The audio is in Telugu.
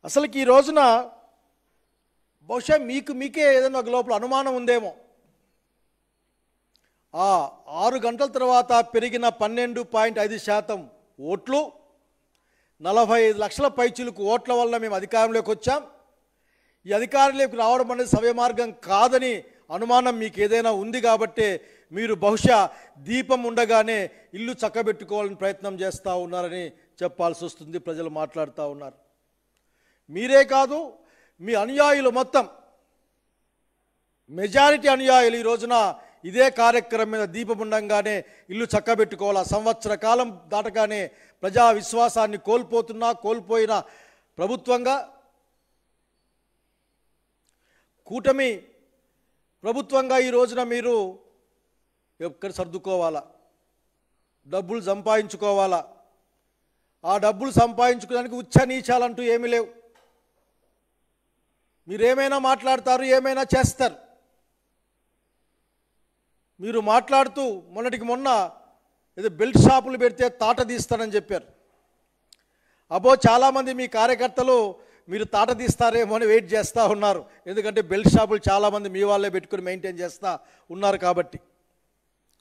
అసలుకి ఈ రోజున బహుశా మీకే ఏదైనా ఒక లోపల అనుమానం ఉందేమో. ఆ 6 గంటల తర్వాత పెరిగిన 12.5% ఓట్లు, 45 లక్షల పైచిలుకు ఓట్ల వల్ల మేము అధికారంలోకి వచ్చాం. ఈ అధికారంలోకి రావడం అనేది సవ్య మార్గం కాదని అనుమానం మీకు ఏదైనా ఉంది కాబట్టి మీరు బహుశా దీపం ఉండగానే ఇల్లు చక్కబెట్టుకోవాలని ప్రయత్నం చేస్తూ ఉన్నారని చెప్పాల్సి వస్తుంది. ప్రజలు మాట్లాడుతూ ఉన్నారు. మీరే కాదు, మీ అనుయాయులు మొత్తం మెజారిటీ అనుయాయులు ఈ రోజున ఇదే కార్యక్రమం మీద దీపం ఉండంగానే ఇల్లు చక్కబెట్టుకోవాలా. సంవత్సర కాలం దాటగానే ప్రజా విశ్వాసాన్ని కోల్పోయిన ప్రభుత్వంగా కూటమి ప్రభుత్వంగా ఈ రోజున మీరు ఎక్కడ సర్దుకోవాలా, డబ్బులు సంపాదించుకోవాలా. ఆ డబ్బులు సంపాదించుకోవడానికి ఉచ్చ నీచాలంటూ ఏమీ లేవు. మీరేమైనా మాట్లాడతారు, ఏమైనా చేస్తారు. మీరు మాట్లాడుతూ మొన్నటికి మొన్న ఏదో బెల్ట్ షాపులు పెడితే తాట తీస్తానని చెప్పారు. అబ్బో చాలామంది మీ కార్యకర్తలు మీరు తాట తీస్తారేమో అని వెయిట్ చేస్తూ ఉన్నారు. ఎందుకంటే బెల్ట్ షాపులు చాలామంది మీ వాళ్ళే పెట్టుకుని మెయింటైన్ చేస్తూ ఉన్నారు కాబట్టి.